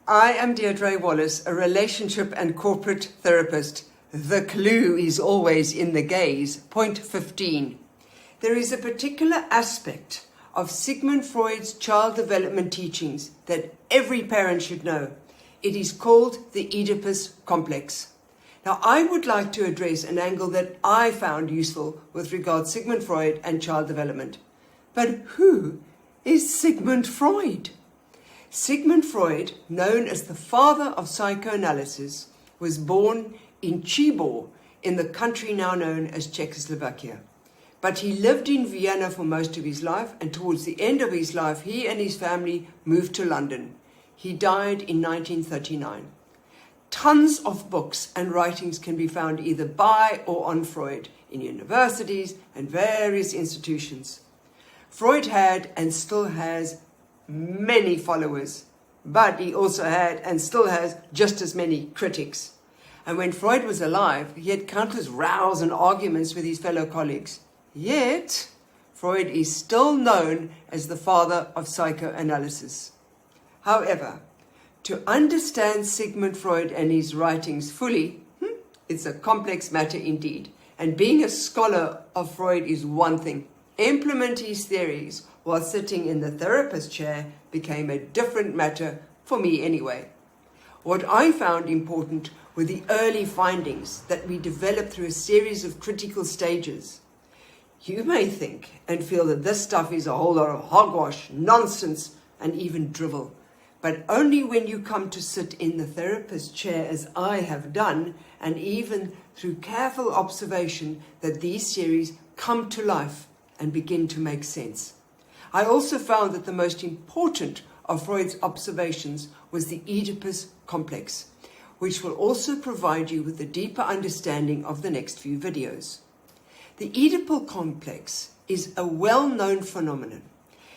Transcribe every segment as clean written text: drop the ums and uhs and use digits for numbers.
I am Deidré Wallace, a relationship and corporate therapist. The clue is always in the gaze. Point 15. There is a particular aspect of Sigmund Freud's child development teachings that every parent should know. It is called the Oedipus complex. Now, I would like to address an angle that I found useful with regard to Sigmund Freud and child development. But who is Sigmund Freud? Sigmund Freud, known as the father of psychoanalysis, was born in Chibor in the country now known as Czechoslovakia. But he lived in Vienna for most of his life, and towards the end of his life, he and his family moved to London. He died in 1939. Tons of books and writings can be found either by or on Freud in universities and various institutions. Freud had and still has many followers, but he also had and still has just as many critics. And when Freud was alive, he had countless rows and arguments with his fellow colleagues. Yet, Freud is still known as the father of psychoanalysis. However, to understand Sigmund Freud and his writings fully, it's a complex matter indeed. And being a scholar of Freud is one thing. Implement his theories while sitting in the therapist chair became a different matter, for me anyway. What I found important were the early findings that we developed through a series of critical stages. You may think and feel that this stuff is a whole lot of hogwash, nonsense, and even drivel. But only when you come to sit in the therapist chair, as I have done, and even through careful observation, that these series come to life and begin to make sense. I also found that the most important of Freud's observations was the Oedipus complex, which will also provide you with a deeper understanding of the next few videos. The Oedipal complex is a well-known phenomenon.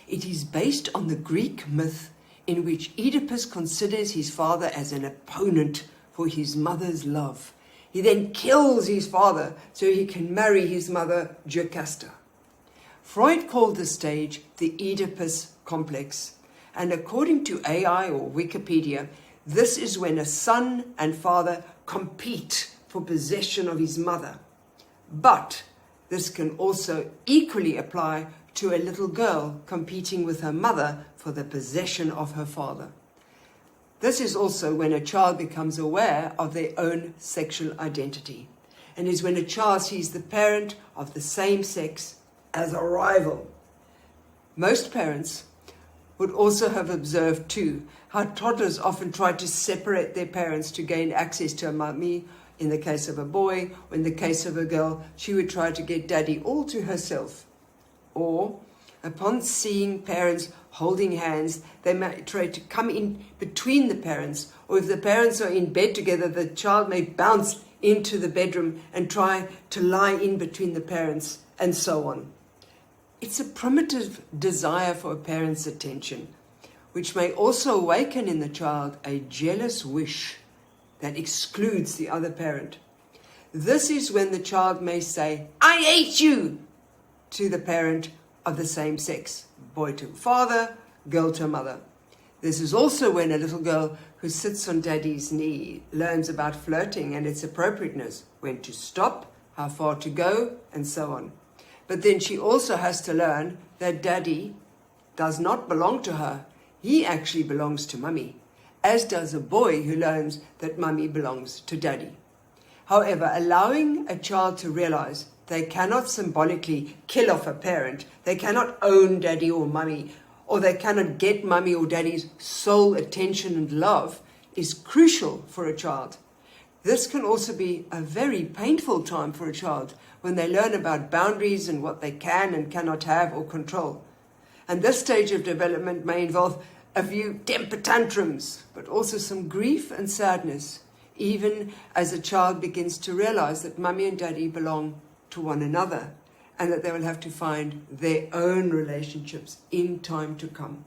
It is based on the Greek myth in which Oedipus considers his father as an opponent for his mother's love. He then kills his father so he can marry his mother, Jocasta. Freud called this stage the Oedipus complex, and according to AI or Wikipedia, this is when a son and father compete for possession of his mother. But this can also equally apply to a little girl competing with her mother for the possession of her father. This is also when a child becomes aware of their own sexual identity, and is when a child sees the parent of the same sex as a rival. Most parents would also have observed too how toddlers often try to separate their parents to gain access to a mummy. In the case of a boy, or in the case of a girl, she would try to get daddy all to herself. Or, upon seeing parents holding hands, they may try to come in between the parents, or if the parents are in bed together, the child may bounce into the bedroom and try to lie in between the parents, and so on. It's a primitive desire for a parent's attention, which may also awaken in the child a jealous wish that excludes the other parent. This is when the child may say, "I hate you," to the parent of the same sex, boy to father, girl to mother. This is also when a little girl who sits on daddy's knee learns about flirting and its appropriateness, when to stop, how far to go, and so on. But then she also has to learn that daddy does not belong to her. He actually belongs to mummy, as does a boy who learns that mummy belongs to daddy. However, allowing a child to realize they cannot symbolically kill off a parent, they cannot own daddy or mummy, or they cannot get mummy or daddy's sole attention and love, is crucial for a child. This can also be a very painful time for a child when they learn about boundaries and what they can and cannot have or control. And this stage of development may involve a few temper tantrums, but also some grief and sadness, even as a child begins to realize that mummy and daddy belong to one another, and that they will have to find their own relationships in time to come.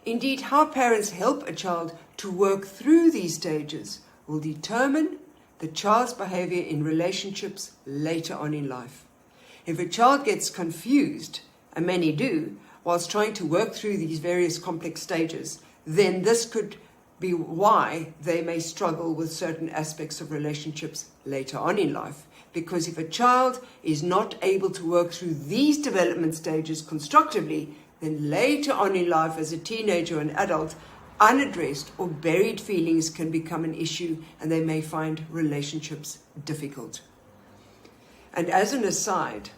Indeed, how parents help a child to work through these stages will determine the child's behavior in relationships later on in life. If a child gets confused, and many do, whilst trying to work through these various complex stages, then this could be why they may struggle with certain aspects of relationships later on in life. Because if a child is not able to work through these development stages constructively, then later on in life as a teenager or an adult, unaddressed or buried feelings can become an issue and they may find relationships difficult. And as an aside,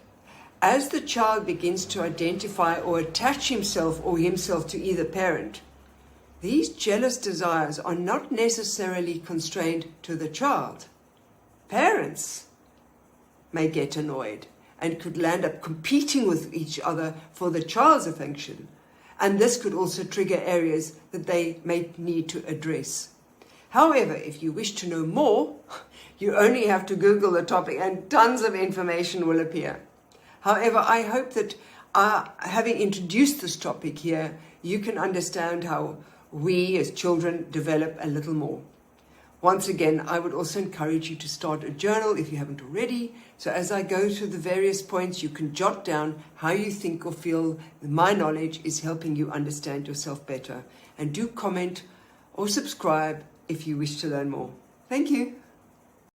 as the child begins to identify or attach himself to either parent, these jealous desires are not necessarily constrained to the child. Parents may get annoyed and could land up competing with each other for the child's affection. And this could also trigger areas that they may need to address. However, if you wish to know more, you only have to Google the topic and tons of information will appear. However, I hope that having introduced this topic here, you can understand how we as children develop a little more. Once again, I would also encourage you to start a journal if you haven't already. So as I go through the various points, you can jot down how you think or feel my knowledge is helping you understand yourself better. And do comment or subscribe if you wish to learn more. Thank you.